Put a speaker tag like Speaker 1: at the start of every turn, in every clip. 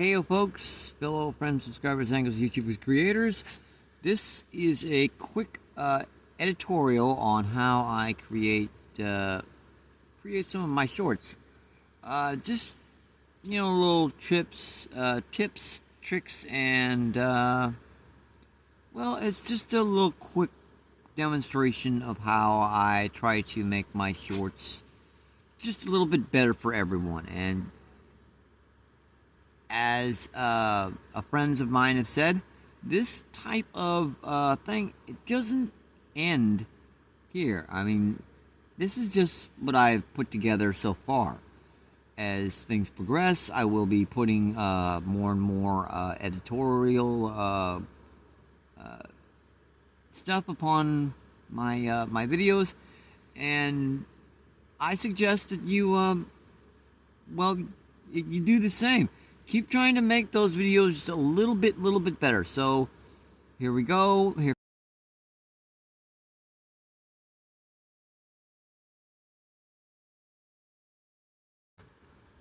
Speaker 1: Hey yo folks, fellow friends, subscribers, angles, YouTubers, creators. This is a quick editorial on how I create some of my shorts. Just little tips, tricks, and well, it's just a little quick demonstration of how I try to make my shorts just a little bit better for everyone. And as friends of mine have said, this type of thing, it doesn't end here. I mean, this is just what I've put together so far. As things progress, I will be putting more and more editorial stuff upon my videos, and I suggest that you you do the same. Keep trying to make those videos just a little bit better. So here we go. Here.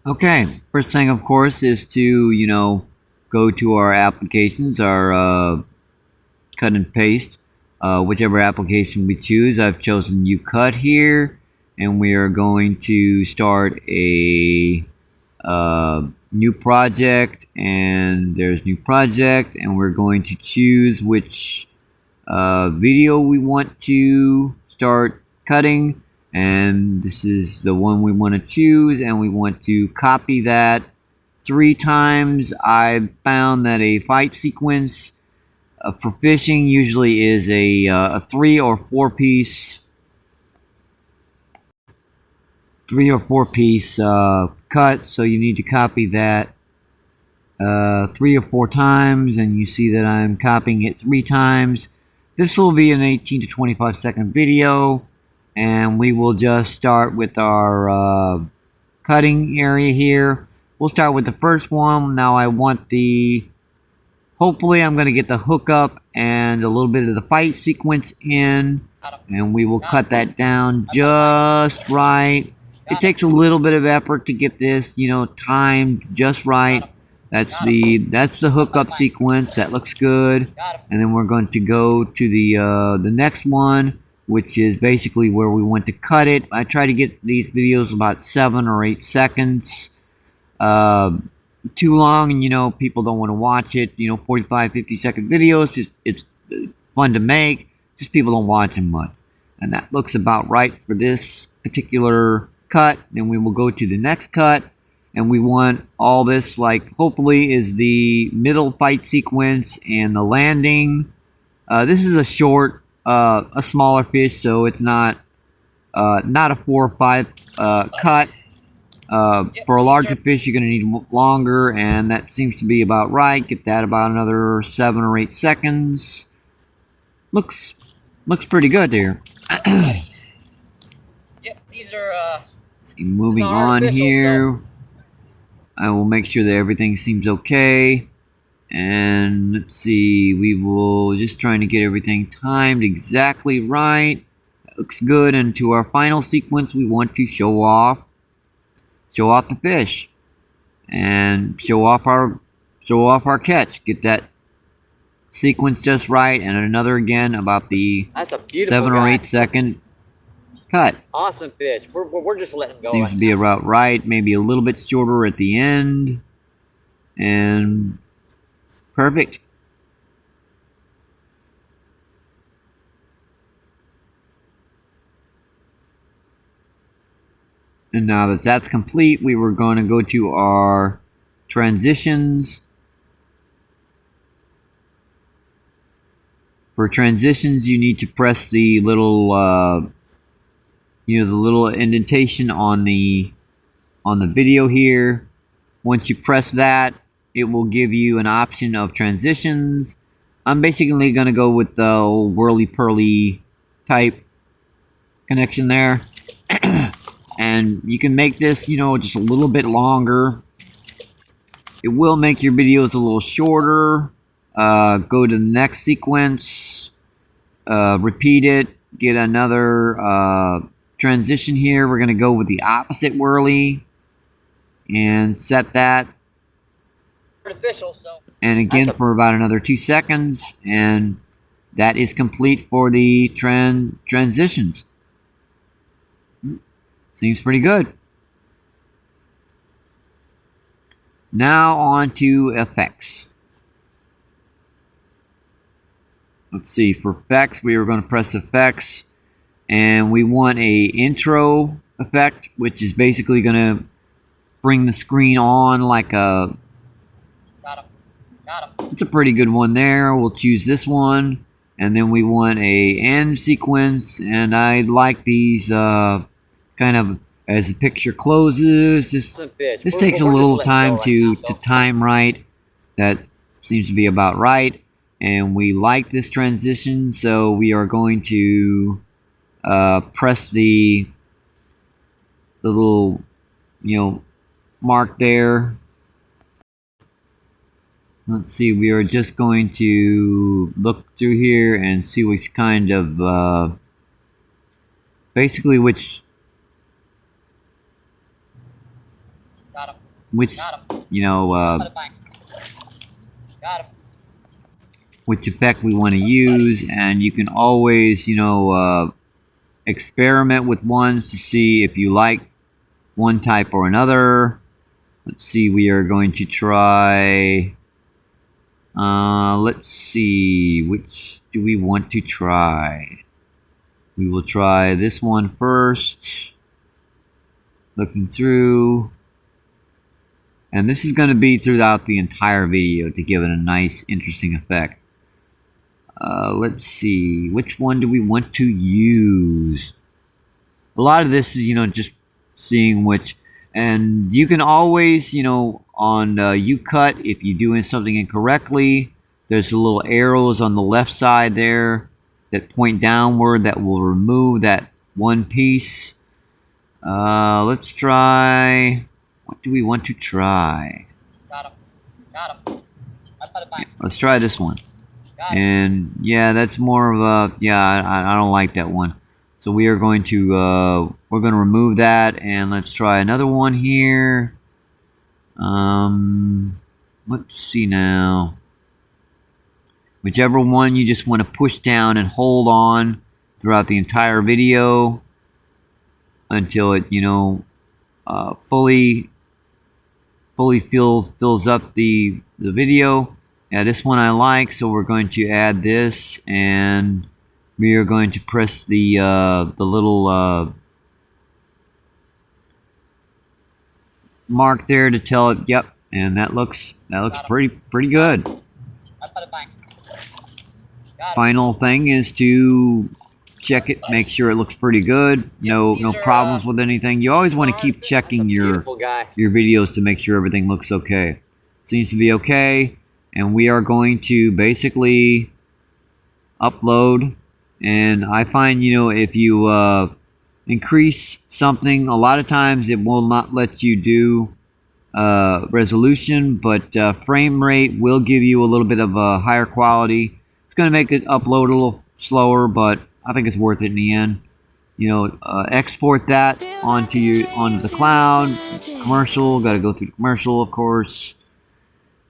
Speaker 1: Okay, first thing, of course, is to go to our applications, our cut and paste, whichever application we choose. I've chosen UCut here, and we are going to start a new project, and there's new project, and we're going to choose which video we want to start cutting, and this is the one we want to choose, and we want to copy that 3 times. I found that a fight sequence for fishing usually is a 3 or 4 piece cut, so you need to copy that 3 or 4 times, and you see that I'm copying it 3 times. This will be an 18 to 25 second video, and we will just start with our cutting area here. We'll start with the first one. Now I want hopefully I'm going to get the hookup and a little bit of the fight sequence in, and we will cut that down just right. It takes a little bit of effort to get this, timed just right. That's the hookup sequence. That looks good. And then we're going to go to the next one, which is basically where we want to cut it. I try to get these videos about 7 or 8 seconds. Too long, and people don't want to watch it. 45, 50-second videos. It's fun to make. Just people don't watch them much. And that looks about right for this particular cut. Then we will go to the next cut. And we want all this, hopefully, is the middle fight sequence and the landing. This is a short, a smaller fish, so it's not a 4 or 5 cut. For a larger fish, you're going to need longer, and that seems to be about right. Get that about another 7 or 8 seconds. Looks pretty good there.
Speaker 2: Yep, these are
Speaker 1: moving on here. So I will make sure that everything seems okay. And let's see, we will just trying to get everything timed exactly right. That looks good. And to our final sequence, we want to show off the fish and show off our catch. Get that sequence just right, and another again about the 7 or 8 second cut.
Speaker 2: Awesome fish. We're just letting go.
Speaker 1: Seems to be about right. Maybe a little bit shorter at the end. And perfect. And now that that's complete, we were going to go to our transitions. For transitions, you need to press the little the little indentation on the video here. Once you press that, it will give you an option of transitions. I'm basically going to go with the whirly-purly type connection there. And you can make this, just a little bit longer. It will make your videos a little shorter. Go to the next sequence. Repeat it. Get another transition here. We're going to go with the opposite whirly and set that.
Speaker 2: artificial, so.
Speaker 1: And again
Speaker 2: That's a-
Speaker 1: for about another 2 seconds, and that is complete for the transitions. Seems pretty good. Now on to effects. Let's see, for effects, we are going to press effects, and we want a intro effect, which is basically going to bring the screen on like a...
Speaker 2: Got him.
Speaker 1: It's a pretty good one there. We'll choose this one, and then we want a end sequence, and I like these kind of as the picture closes. This takes a little time to time right. That seems to be about right. And we like this transition, so we are going to press the little, mark there. Let's see, we are just going to look through here and see which kind of, basically which,
Speaker 2: Got him. Got him.
Speaker 1: Which effect we want to use, and you can always, experiment with ones to see if you like one type or another. Let's see, we are going to try, let's see, which do we want to try? We will try this one first. Looking through. And this is going to be throughout the entire video to give it a nice, interesting effect. Let's see, which one do we want to use? A lot of this is, just seeing which, and you can always, on UCut, if you're doing something incorrectly, there's the little arrows on the left side there that point downward that will remove that one piece. Let's try, what do we want to try?
Speaker 2: Got him.
Speaker 1: Let's try this one. And yeah, that's more of a, I don't like that one. So we are going to, we're going to remove that, and let's try another one here. Let's see now. Whichever one you just want to push down and hold on throughout the entire video until it, fully fills up the video. Yeah, this one I like, so we're going to add this, and we are going to press the little mark there to tell it, yep, and that looks pretty good. Final thing is to check it, make sure it looks pretty good. No problems with anything. You always want to keep checking your videos to make sure everything looks okay. Seems to be okay. And we are going to basically upload. And I find, if you increase something, a lot of times it will not let you do resolution, but frame rate will give you a little bit of a higher quality. It's going to make it upload a little slower, but I think it's worth it in the end. Export that onto the cloud. Commercial, got to go through the commercial, of course.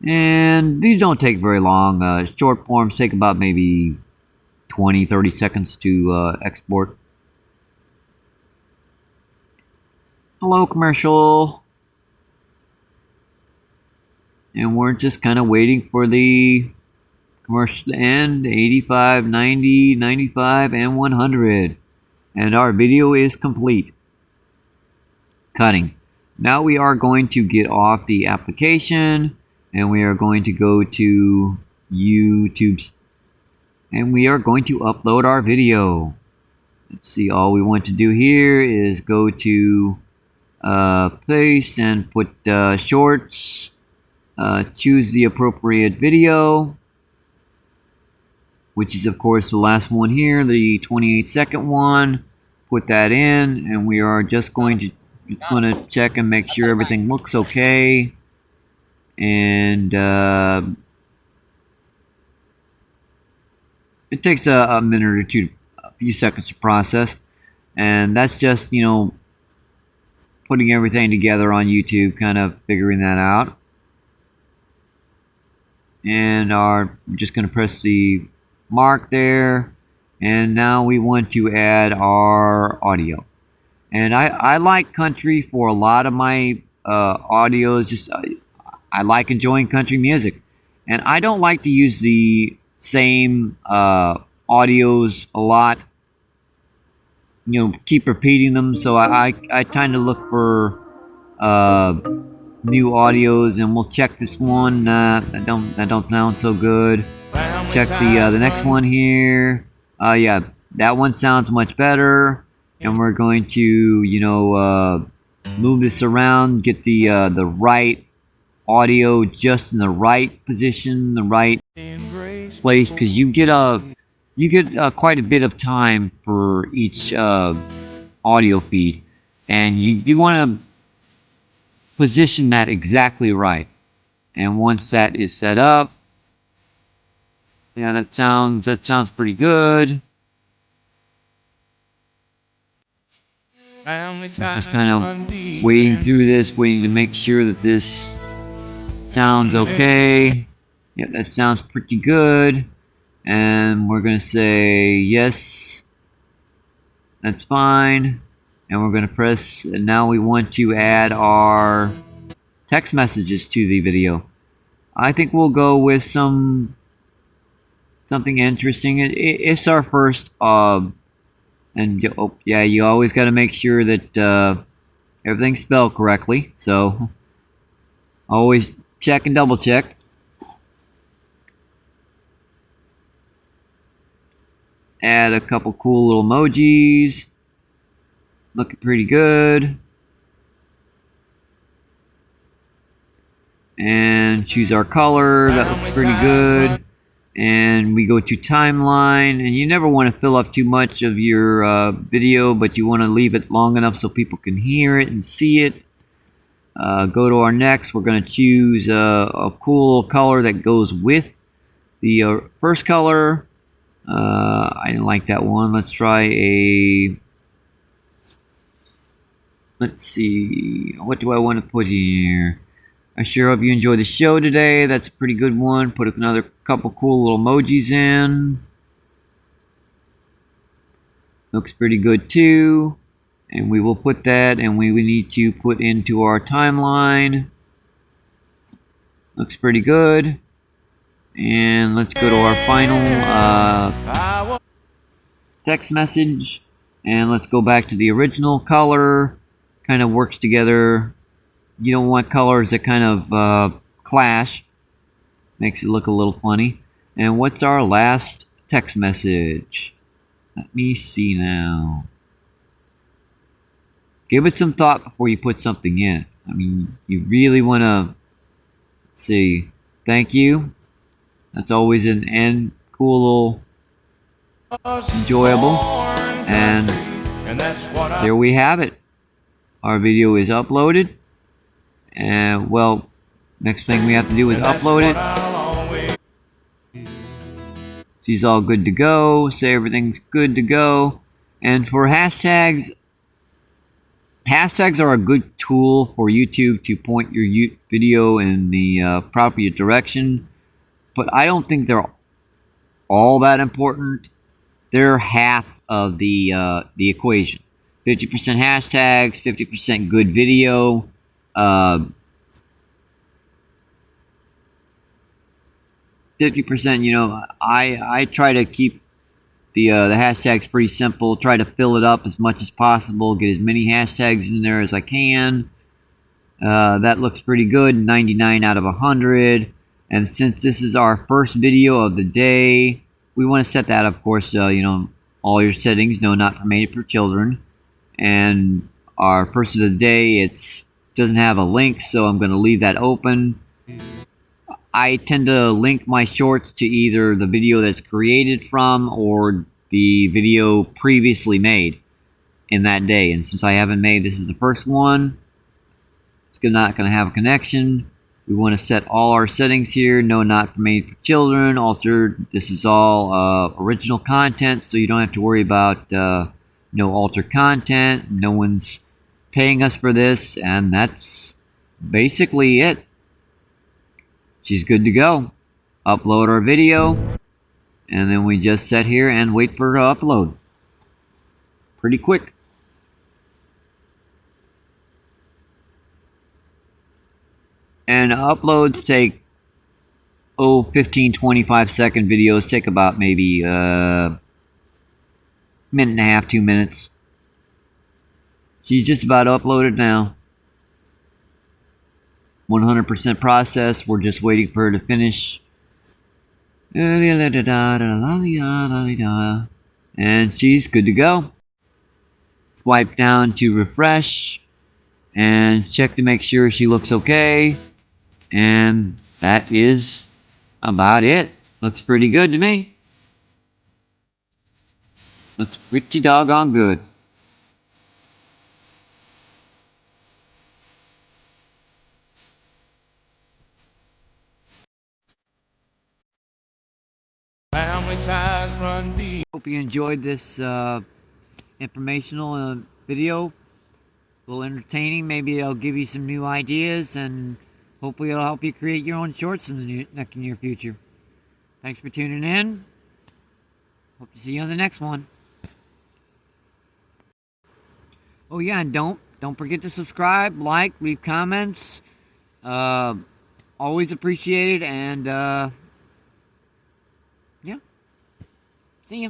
Speaker 1: And these don't take very long. Short forms take about maybe 20-30 seconds to export. Hello, commercial. And we're just kind of waiting for the commercial to end. 85, 90, 95, and 100. And our video is complete. Cutting. Now we are going to get off the application, and we are going to go to YouTube, and we are going to upload our video. Let's see, all we want to do here is go to place and put shorts, choose the appropriate video, which is of course the last one here, the 28-second one. Put that in, and we are just going to, it's going to check and make sure everything looks okay. And it takes a minute or two, a few seconds to process. And that's just, putting everything together on YouTube, kind of figuring that out. and we're just going to press the mark there. And now we want to add our audio. And I like country for a lot of my audios. Just I like enjoying country music. And I don't like to use the same audios a lot. You know, keep repeating them. So I tend to look for new audios, and we'll check this one. That don't sound so good. Check the next one here. Yeah, that one sounds much better. And we're going to, you know, move this around, get the right audio just in the right position, the right place, because you get quite a bit of time for each audio feed, and you want to position that exactly right. And once that is set up, yeah, that sounds pretty good. Just kind of waiting through this, waiting to make sure that this sounds okay. Yeah, that sounds pretty good. And we're gonna say yes, that's fine. And we're gonna press, and now we want to add our text messages to the video. I think we'll go with something interesting. It's our first and yeah, you always got to make sure that everything's spelled correctly. So always check and double check. Add a couple cool little emojis. Looking pretty good. And choose our color. That looks pretty good. And we go to timeline, and you never want to fill up too much of your video, but you want to leave it long enough so people can hear it and see it. Go to our next. We're going to choose a cool little color that goes with the first color. I didn't like that one. Let's try let's see, what do I want to put here? I sure hope you enjoyed the show today. That's a pretty good one. Put another couple cool little emojis in. Looks pretty good too. And we will put that, and we need to put into our timeline. Looks pretty good. And let's go to our final text message. And let's go back to the original color. Kind of works together. You don't want colors that kind of clash. Makes it look a little funny. And what's our last text message? Let me see now. Give it some thought before you put something in. I mean, you really want to see. Thank you. That's always an end. Cool, little, enjoyable. And there we have it. Our video is uploaded. And well, next thing we have to do is upload it. She's all good to go. Say everything's good to go. And for hashtags are a good tool for YouTube to point your video in the proper direction. But I don't think they're all that important. They're half of the equation. 50% hashtags, 50% good video. 50%, you know, I try to keep the hashtags pretty simple. Try to fill it up as much as possible. Get as many hashtags in there as I can. That looks pretty good. 99 out of 100. And since this is our first video of the day, we want to set that, of course, you know, all your settings. No, not permitted for children. And our first of the day, it doesn't have a link, so I'm going to leave that open. I tend to link my shorts to either the video that's created from or the video previously made in that day. And since I haven't made, this is the first one, it's not going to have a connection. We want to set all our settings here. No, not made for children. Altered. This is all original content, so you don't have to worry about no altered content. No one's paying us for this, and that's basically it. She's good to go. upload our video, and then we just sit here and wait for it to upload. Pretty quick. And uploads take 15-25 second videos take about maybe minute and a half, 2 minutes. She's just about uploaded now. 100% process. We're just waiting for her to finish. And she's good to go. Swipe down to refresh and check to make sure she looks okay. And that is about it. Looks pretty good to me. Looks pretty doggone good.
Speaker 3: Family ties run deep.
Speaker 1: Hope you enjoyed this informational video. A little entertaining. Maybe it'll give you some new ideas, and hopefully it'll help you create your own shorts in the near future. Thanks for tuning in. Hope to see you on the next one. Oh yeah, and don't forget to subscribe, like, leave comments. Always appreciated, and yeah. See ya.